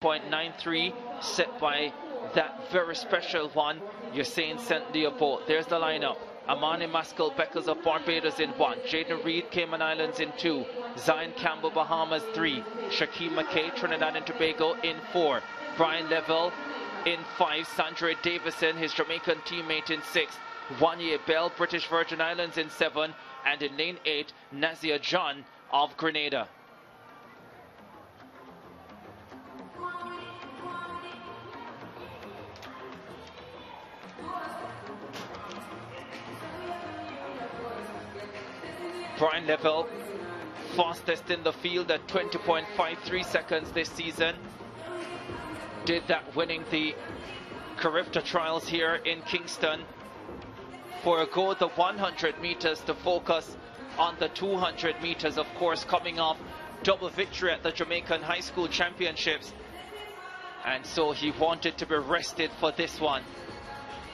0.93 set by that very special one, Usain St. Leopold. There's the lineup. Amani Maskell Beckers of Barbados in 1, Jaden Reed, Cayman Islands in 2, Zion Campbell, Bahamas 3, Shaquem McKay, Trinidad and Tobago in 4, Brian Level in 5, Sandra Davison, his Jamaican teammate in 6, Wanye Bell, British Virgin Islands in 7, and in lane 8, Nazia John of Grenada. Brian Level, fastest in the field at 20.53 seconds this season. Did that winning the Carifta Trials here in Kingston. Forego the 100 meters to focus on the 200 meters, of course, coming off double victory at the Jamaican High School Championships. And so he wanted to be rested for this one.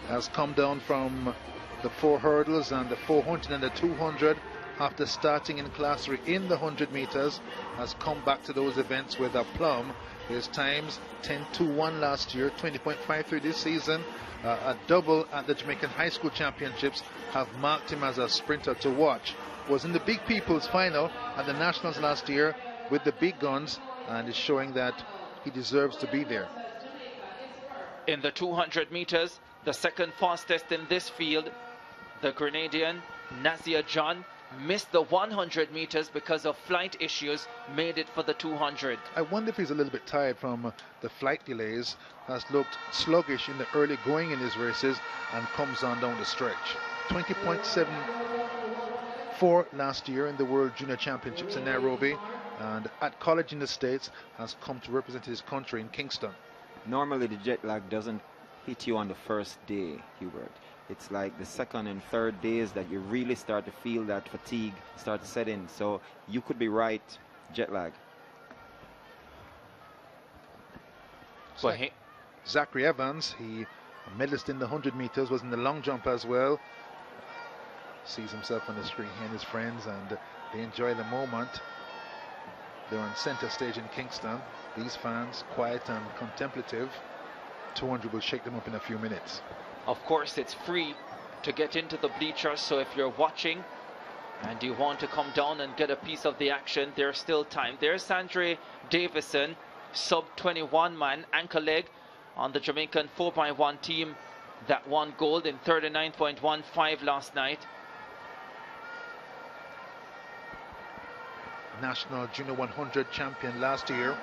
Has come down from the 4 hurdles and the 400 and the 200. After starting in class 3 in the 100 meters, has come back to those events with a plum. His times 10.21 last year, 20.53 this season. A double at the Jamaican High School Championships have marked him as a sprinter to watch. Was in the Big People's final at the Nationals last year with the big guns, and is showing that he deserves to be there. In the 200 meters, the second fastest in this field, the Grenadian Nazia John missed the 100 meters because of flight issues, made it for the 200. I wonder if he's a little bit tired from the flight delays. Has looked sluggish in the early going in his races and comes on down the stretch. 20.74 last year in the World Junior Championships in Nairobi, and at college in the States has come to represent his country in Kingston. Normally the jet lag doesn't hit you on the first day, Hubert. It's like the second and third days that you really start to feel that fatigue start to set in. So you could be right, jet lag. Zachary Evans, he a medalist in the 100 meters, was in the long jump as well. Sees himself on the screen, he and his friends, and they enjoy the moment. They're on center stage in Kingston. These fans, quiet and contemplative. 200 will shake them up in a few minutes. Of course, it's free to get into the bleachers, so if you're watching and you want to come down and get a piece of the action, there's still time. There's Sandra Davison, sub-21 man, anchor leg on the Jamaican 4x1 team that won gold in 39.15 last night. National Junior 100 champion last year,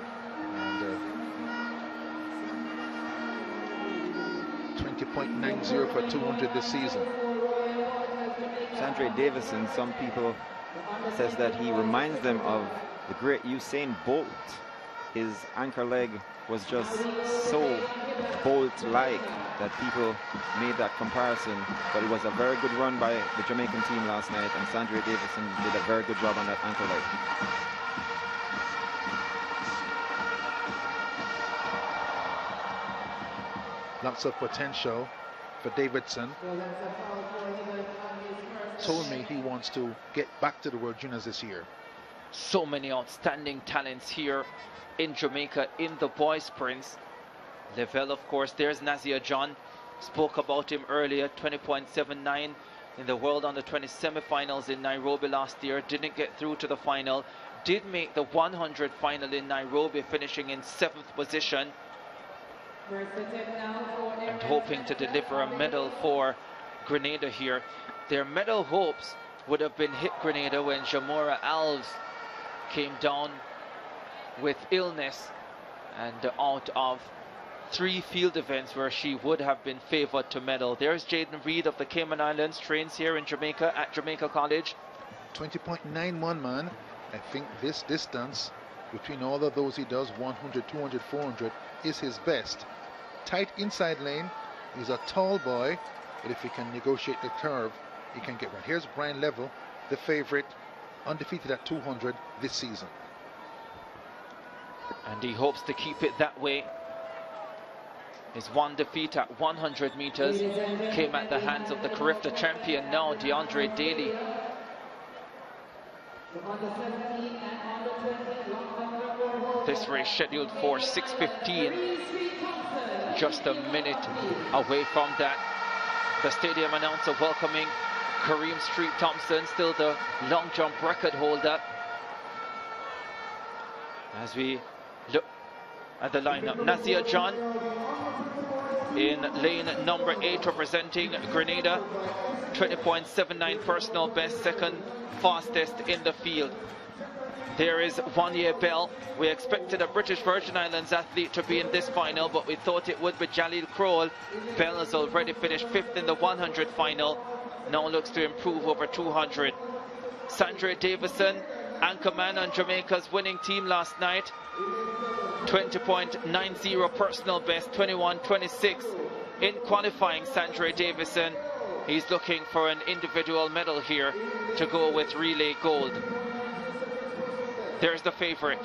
and 20.90 for 200 this season. Sandra Davison, some people says that he reminds them of the great Usain Bolt. His anchor leg was just so Bolt-like that people made that comparison. But it was a very good run by the Jamaican team last night, and Sandra Davison did a very good job on that anchor leg. Lots of potential for Davidson. Told me he wants to get back to the World Juniors this year. So many outstanding talents here in Jamaica in the boys sprints. Level, of course, there's Nazia John. Spoke about him earlier, 20.79 in the World Under-20 semi-finals in Nairobi last year. Didn't get through to the final. Did make the 100 final in Nairobi, finishing in 7th position. And hoping to deliver a medal for Grenada here. Their medal hopes would have been hit Grenada when Jamora Alves came down with illness and out of 3 field events where she would have been favored to medal. There's Jaden Reed of the Cayman Islands, trains here in Jamaica at Jamaica College. 20.91 man. I think this distance between all of those he does, 100, 200, 400, is his best. Tight inside lane. He's a tall boy, but if he can negotiate the curve, he can get one. Here's Brian Level, the favorite, undefeated at 200 this season. And he hopes to keep it that way. His one defeat at 100 meters came at the hands of the Carifta champion now, DeAndre Daly. The under 17 and under 20 long jump record This race scheduled for 6:15. Just a minute away from that. The stadium announcer welcoming Kareem Street Thompson, still the long jump record holder. As we look at the lineup, Nazir John in lane number 8 representing Grenada, 20.79 personal best, second fastest in the field. There is Wanye Bell. We expected a British Virgin Islands athlete to be in this final, but we thought it would be Jalil Kroll. Bell has already finished 5th in the 100 final, now looks to improve over 200. Sandra Davison, anchorman on Jamaica's winning team last night, 20.90 personal best, 21.26 in qualifying. Sandra Davison, he's looking for an individual medal here to go with relay gold. There's the favorite,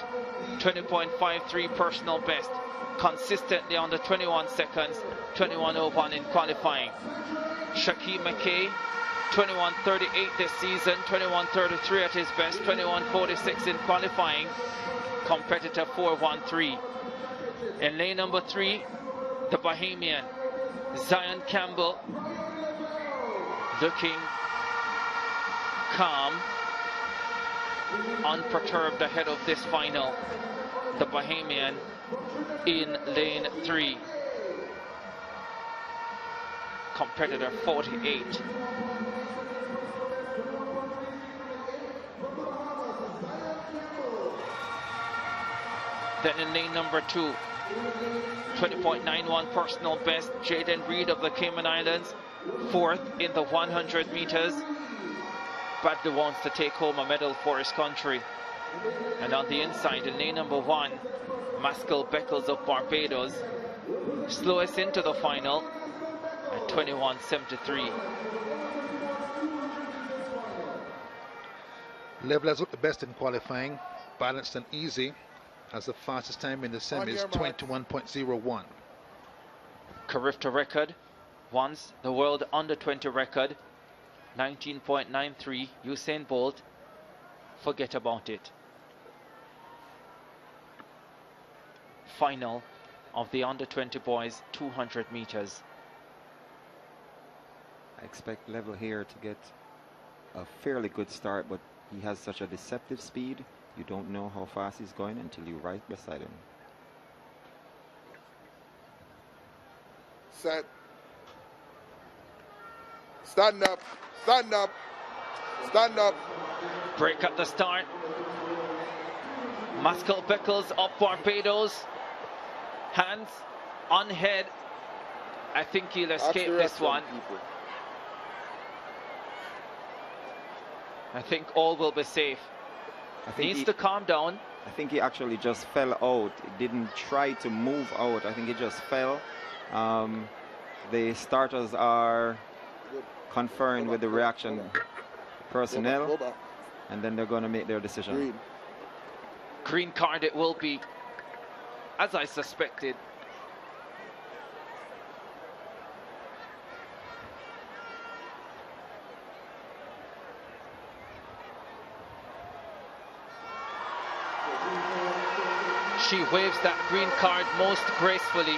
20.53 personal best, consistently under 21 seconds, 21.01 in qualifying. Shaquem McKay, 21.38 this season, 21.33 at his best, 21.46 in qualifying, competitor 4.13. In lane number 3, the Bahamian, Zion Campbell, looking calm, unperturbed ahead of this final. The Bahamian in lane 3, competitor 48. Then in lane number 2, 20.91 personal best, Jaden Reed of the Cayman Islands, 4th in the 100 meters. Badly wants to take home a medal for his country. And on the inside, in lane number 1, Maskell Beckles of Barbados, slowest into the final at 21.73. Level has looked the best in qualifying, balanced and easy, as the fastest time in the semis, 21.01. Carifta record, once the world under 20 record, 19.93. Usain Bolt, forget about it. Final of the under 20 boys 200 meters. I expect Level here to get a fairly good start, but he has such a deceptive speed. You don't know how fast he's going until you're right beside him. Set. Stand up. Stand up. Stand up. Break at the start. Maskell Beckles of Barbados. Hands on head. I think he'll escape this one. I think all will be safe. Needs to calm down. I think he actually just fell out. He didn't try to move out. I think he just fell. The starters are conferring with the reaction personnel, and then they're going to make their decision. Green card it will be, as I suspected. She waves that green card most gracefully.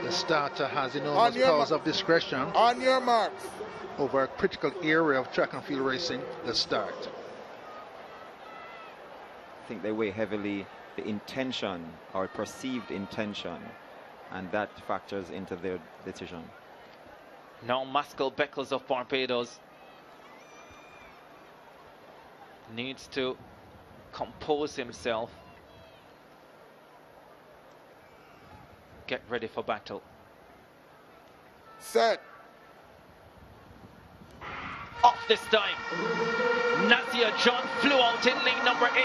The starter has enormous powers of discretion On your marks. over a critical area of track and field racing, the start. I think they weigh heavily the intention or perceived intention, and that factors into their decision. Now Maskell Beckles of Barbados needs to compose himself, get ready for battle. Set. Off this time. Nazir John flew out in lane number 8.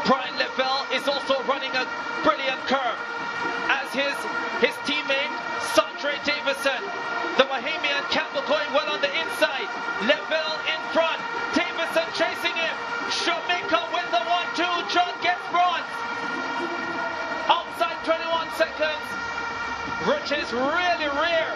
Brian Lavelle is also running a brilliant curve, as his teammate Sandra Davison. The Bahamian Campbell going well on the inside. Lavelle in front. Davison chasing him. Jamaica win the 1-2. John gets bronze. Outside 21 seconds, which is really rare.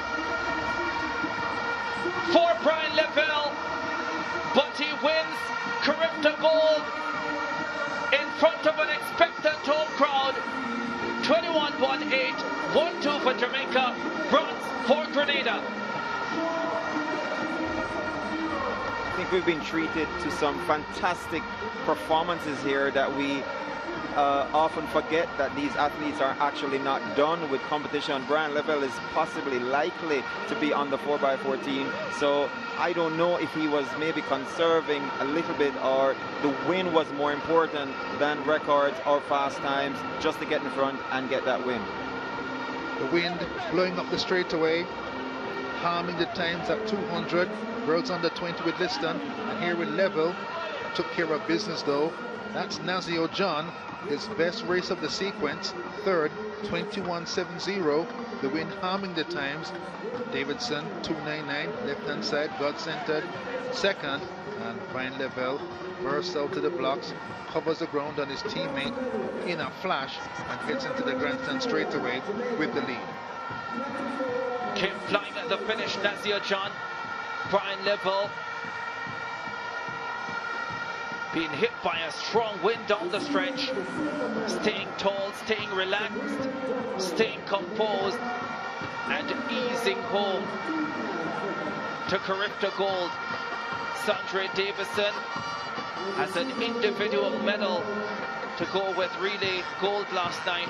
Grenada. I think we've been treated to some fantastic performances here that we often forget that these athletes are actually not done with competition. Brian Lavelle is possibly likely to be on the 4x4 team, so I don't know if he was maybe conserving a little bit or the win was more important than records or fast times just to get in front and get that win. The wind blowing up the straightaway, harming the times at 200. Girls under 20 with Liston, and here with Level took care of business though. That's Nazio John, his best race of the sequence, third, 21.70. The wind harming the times. Davidson 2.99, left hand side, God centered, second, and Brian Lavelle bursts out to the blocks, covers the ground on his teammate in a flash, and heads into the grandstand straight away with the lead. Came flying at the finish, Nazio John. Brian Lavelle being hit by a strong wind down the stretch, staying tall, staying relaxed, staying composed, and easing home to Carifta Gold. Sandra Davison has an individual medal to go with relay gold last night,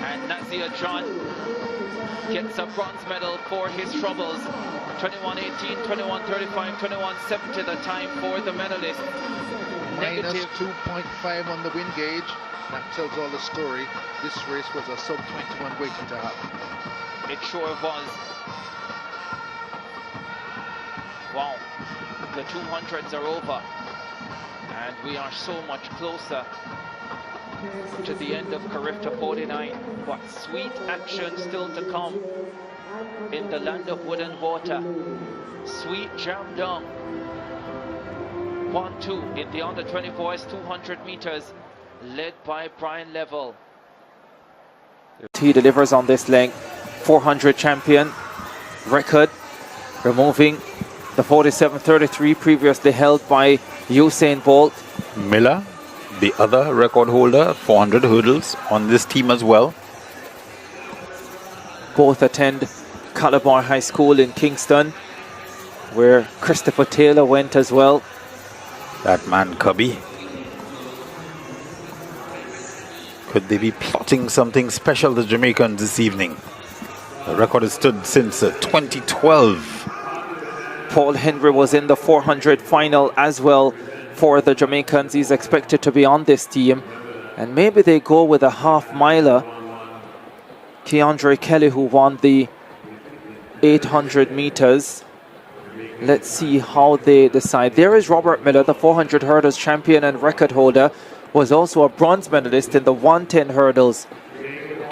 and Nazio John gets a bronze medal for his troubles. 21.18, 21.35, 21.70 the time for the medalist. Minus 2.5 on the wind gauge. That tells all the story. This race was a sub-21 waiting to happen. It sure was. Wow, the 200s are over, and we are so much closer to the end of Carifta 49. But sweet action still to come in the land of wood and water. Sweet jam down. 1-2 in the under 24s 200 meters, led by Brian Lavelle. He delivers on this length. 400 champion record, removing the 47.33 previously held by Usain Bolt. Miller, the other record holder, 400 hurdles on this team as well. Both attend Calabar High School in Kingston, where Christopher Taylor went as well. That man Cubby. Could they be plotting something special, the Jamaicans, this evening? The record has stood since 2012. Paul Henry was in the 400 final as well for the Jamaicans. He's expected to be on this team. And maybe they go with a half miler. Keandre Kelly, who won the 800 meters. Let's see how they decide. There is Robert Miller, the 400 hurdles champion and record holder, was also a bronze medalist in the 110 hurdles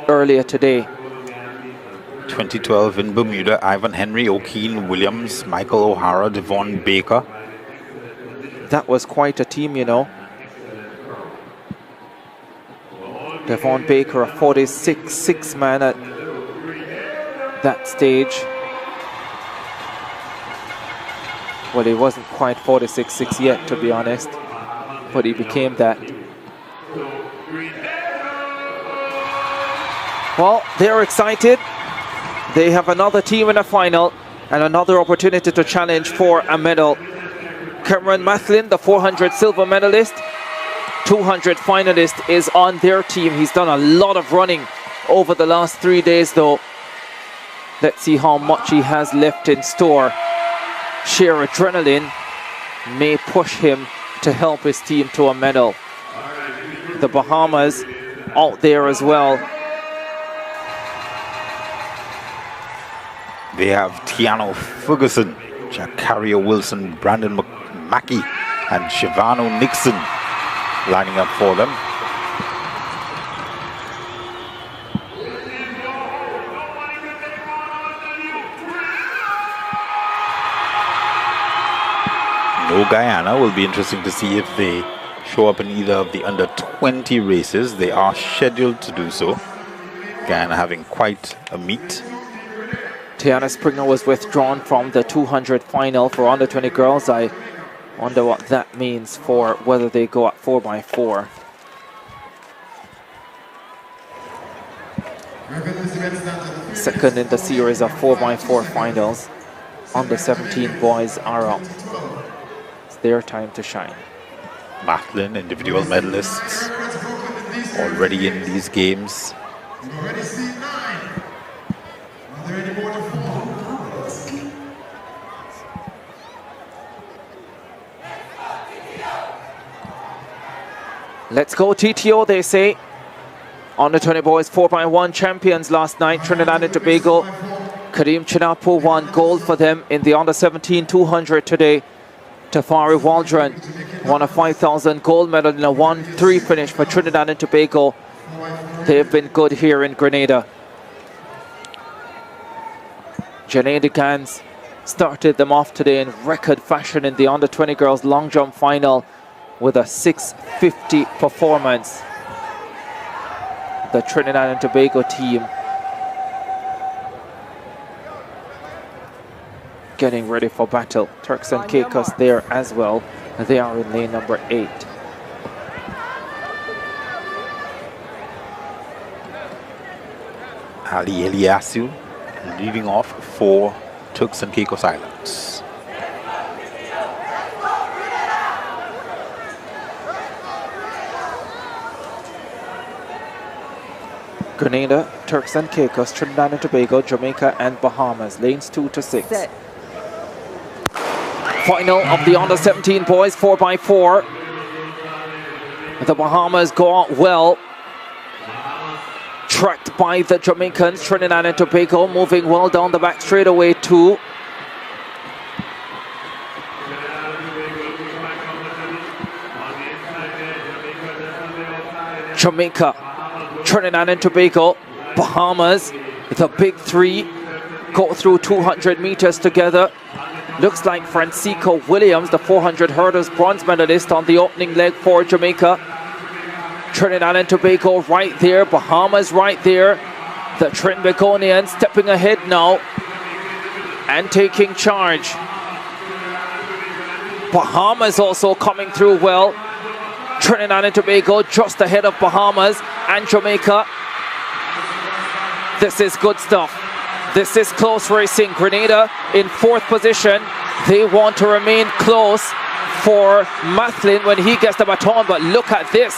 earlier today. 2012 in Bermuda, Ivan Henry, O'Keen Williams, Michael O'Hara, Devon Baker. That was quite a team, you know. Devon Baker, a 46-6 man at that stage. Well, he wasn't quite 46-6 yet, to be honest, but he became that. Well, they're excited. They have another team in a final and another opportunity to challenge for a medal. Cameron Mathlin, the 400 silver medalist, 200 finalist, is on their team. He's done a lot of running over the last 3 days, though. Let's see how much he has left in store. Sheer adrenaline may push him to help his team to a medal. The Bahamas out there as well. They have Tiano Ferguson, Jakaria Wilson, Brandon Mackey, and Shivano Nixon lining up for them. No Guyana. Will be interesting to see if they show up in either of the under 20 races. They are scheduled to do so. Guyana having quite a meet. Tiana Springer was withdrawn from the 200 final for under 20 girls. I wonder what that means for whether they go at 4x4. second in the series of 4x4 finals. Under 17 boys are up. It's their time to shine. Matlin, individual medalists, already in these games. Let's go TTO, they say. Under 20 boys 4x1 champions last night, Trinidad and Tobago. Kareem Chinapo won gold for them in the under 17 200 today. Tafari Waldron won a 5,000 gold medal in a 1-3 finish for Trinidad and Tobago. They've been good here in Grenada. Janae Gans started them off today in record fashion in the under 20 girls long jump final with a 6:50 performance. The Trinidad and Tobago team getting ready for battle. Turks and Caicos there as well. They are in lane number 8. Ali Eliasu leading off for Turks and Caicos Islands. Grenada, Turks and Caicos, Trinidad and Tobago, Jamaica and Bahamas. Lanes 2 to 6. Set. Final of the under 17 boys 4x4. The Bahamas go out well. Tracked by the Jamaicans. Trinidad and Tobago moving well down the back straightaway too. Jamaica, Trinidad and Tobago, Bahamas, the big three go through 200 meters together. Looks like Francisco Williams, the 400 hurdles bronze medalist on the opening leg for Jamaica. Trinidad and Tobago right there, Bahamas right there. The Trinbagonians stepping ahead now and taking charge. Bahamas also coming through well. Trinidad and Tobago just ahead of Bahamas and Jamaica. This is good stuff. This is close racing. Grenada in 4th position. They want to remain close for Mathlin when he gets the baton, but look at this.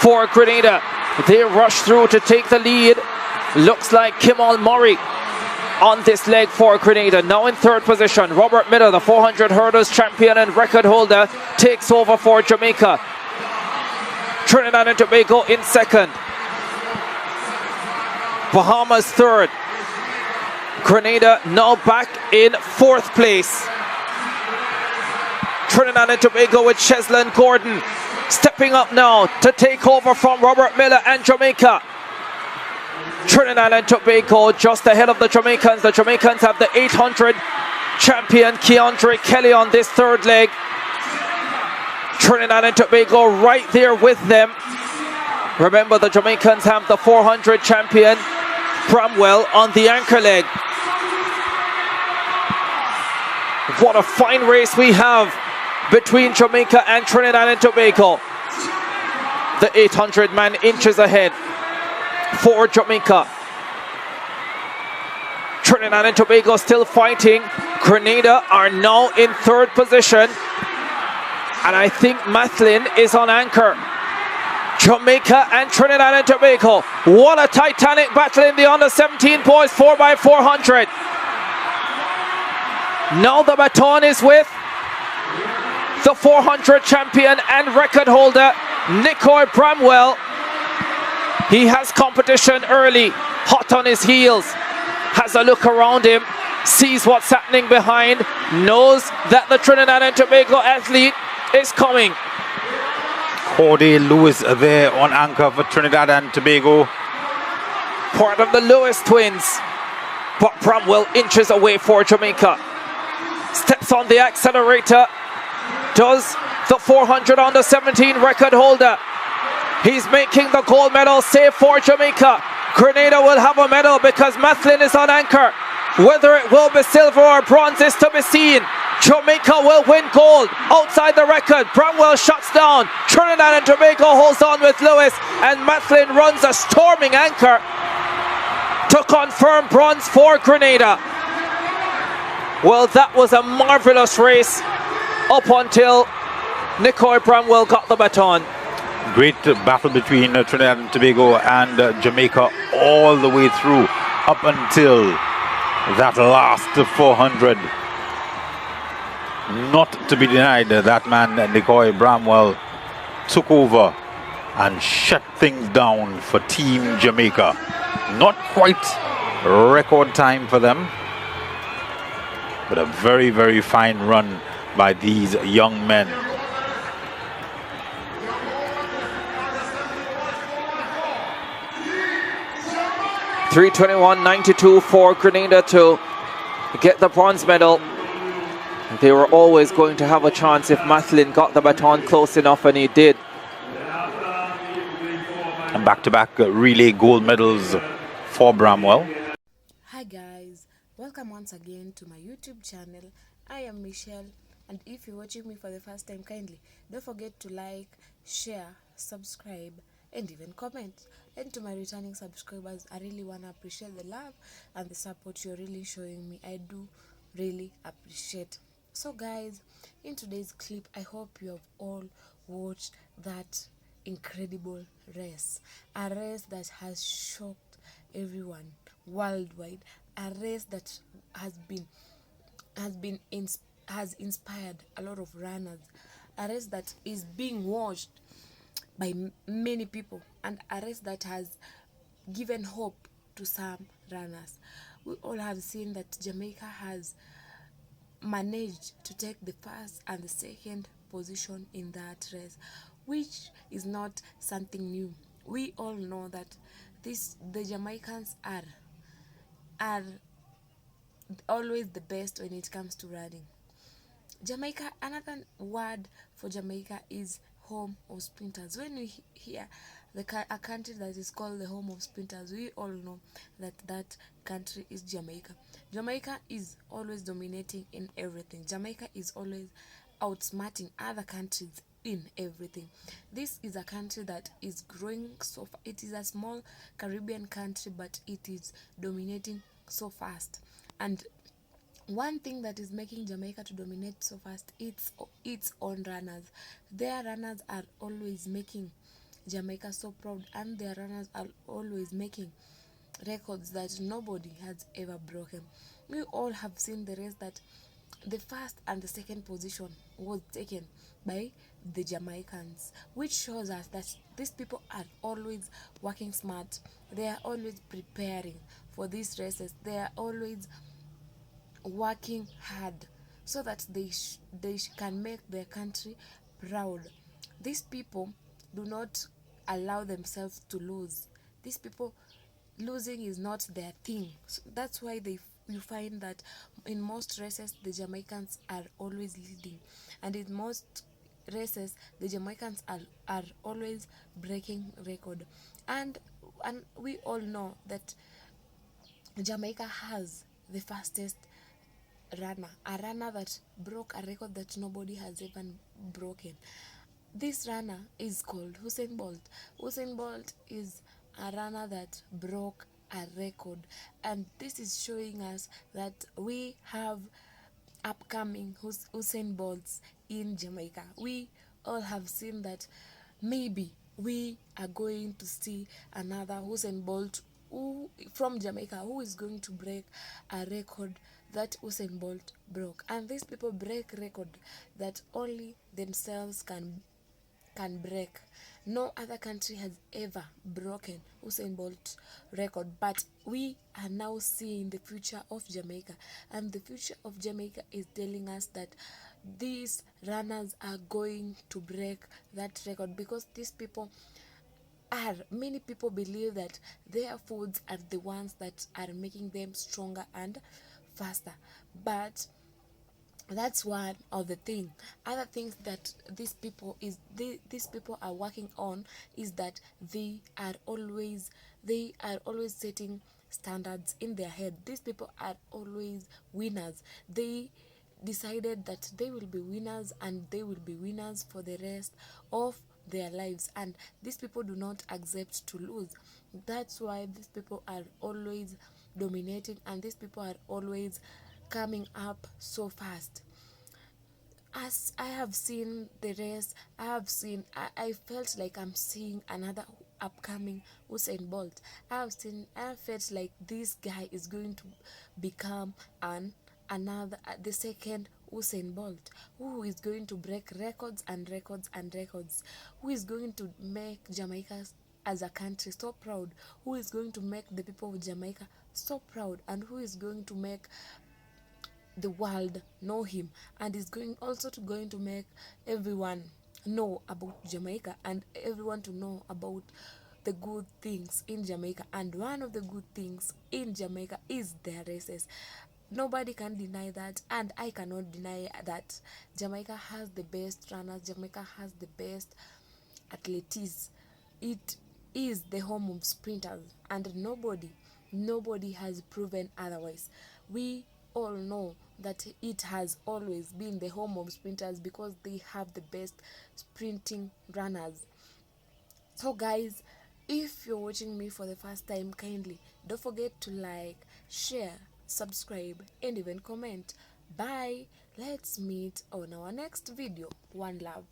For Grenada, they rush through to take the lead. Looks like Kimal Murray on this leg for Grenada. Now in 3rd position, Robert Miller, the 400 hurdles champion and record holder, takes over for Jamaica. Trinidad and Tobago in 2nd. Bahamas 3rd. Grenada now back in 4th place. Trinidad and Tobago with Cheslin Gordon stepping up now to take over from Robert Miller and Jamaica. Trinidad and Tobago just ahead of the Jamaicans. The Jamaicans have the 800 champion Keandre Kelly on this 3rd leg. Trinidad and Tobago right there with them. Remember, the Jamaicans have the 400 champion Bramwell on the anchor leg. What a fine race we have between Jamaica and Trinidad and Tobago. The 800 man inches ahead for Jamaica. Trinidad and Tobago still fighting. Grenada are now in 3rd position. And I think Mathlin is on anchor. Jamaica and Trinidad and Tobago. What a titanic battle in the under 17 boys 4x400. Now the baton is with the 400 champion and record holder Nicoy Bramwell. He has competition early, hot on his heels, has a look around him, sees what's happening behind, knows that the Trinidad and Tobago athlete is coming. Corday Lewis there on anchor for Trinidad and Tobago. Part of the Lewis twins, but Bramwell inches away for Jamaica. Steps on the accelerator, does the 400 under 17 record holder. He's making the gold medal save for Jamaica. Grenada will have a medal because Mathlin is on anchor. Whether it will be silver or bronze is to be seen. Jamaica will win gold outside the record. Bramwell shuts down. Trinidad and Tobago holds on with Lewis, and Mathlin runs a storming anchor. to confirm bronze for Grenada. Well, that was a marvelous race up until Nicole Bramwell got the baton. Great battle between Trinidad and Tobago and Jamaica all the way through up until that last 400. Not to be denied, that man Nicole Bramwell took over and shut things down for Team Jamaica. Not quite record time for them, but a very, very fine run by these young men. .321.92 for Grenada to get the bronze medal. They were always going to have a chance if Mathlin got the baton close enough, and he did. And back-to-back relay gold medals for Bramwell. Hi guys, welcome once again to my YouTube channel. I am Michelle, and if you're watching me for the first time, kindly don't forget to like, share, subscribe, and even comment. And to my returning subscribers, I really want to appreciate the love and the support you're really showing me. I do really appreciate. So guys, in today's clip, I hope you have all watched that incredible race, a race that has shocked everyone worldwide, a race that has inspired a lot of runners, a race that is being watched by many people, and a race that has given hope to some runners. We all have seen that Jamaica has managed to take the first and the second position in that race, which is not something new. We all know that the Jamaicans are always the best when it comes to running. Jamaica, another word for Jamaica is home of sprinters. When we hear a country that is called the home of sprinters, we all know that that country is Jamaica. Jamaica is always dominating in everything. Jamaica is always outsmarting other countries in everything. This is a country that is growing so far. It is a small Caribbean country, but it is dominating so fast. And one thing that is making Jamaica to dominate so fast, it's its own runners. Their runners are always making Jamaica so proud, and their runners are always making records that nobody has ever broken. We all have seen the race that the first and the second position was taken by the Jamaicans, which shows us that these people are always working smart. They are always preparing for these races. They are always working hard so that they can make their country proud. These people do not allow themselves to lose. These people, losing is not their thing. So that's why you find that in most races the Jamaicans are always leading, and in most races the Jamaicans are always breaking record. And we all know that Jamaica has the fastest runner, a runner that broke a record that nobody has ever broken. This runner is called Usain Bolt. Usain Bolt is a runner that broke a record, and this is showing us that we have upcoming Usain Bolts in Jamaica. We all have seen that maybe we are going to see another Usain Bolt from Jamaica who is going to break a record that Usain Bolt broke. And these people break record that only themselves can break. No other country has ever broken Usain Bolt record, but we are now seeing the future of Jamaica, and the future of Jamaica is telling us that these runners are going to break that record, because these people many people believe that their foods are the ones that are making them stronger and faster, but that's one of the thing. Other things that these people are working on is that they are always setting standards in their head. These people are always winners. They decided that they will be winners, and they will be winners for the rest of their lives, and these people do not accept to lose. That's why these people are always dominating, and these people are always coming up so fast. As I have seen the race, I felt like I'm seeing another upcoming Usain Bolt. I felt like this guy is going to become the second Usain Bolt, who is going to break records and records and records, who is going to make Jamaica as a country so proud, who is going to make the people of Jamaica so proud, and who is going to make the world know him, and is going to make everyone know about Jamaica, and everyone to know about the good things in Jamaica. And one of the good things in Jamaica is their races. Nobody can deny that, and I cannot deny that. Jamaica has the best runners, Jamaica has the best athletes. It is the home of sprinters, and nobody has proven otherwise. We all know that it has always been the home of sprinters because they have the best sprinting runners. So guys, if you're watching me for the first time, kindly don't forget to like, share, subscribe, and even comment. Bye. Let's meet on our next video. One love.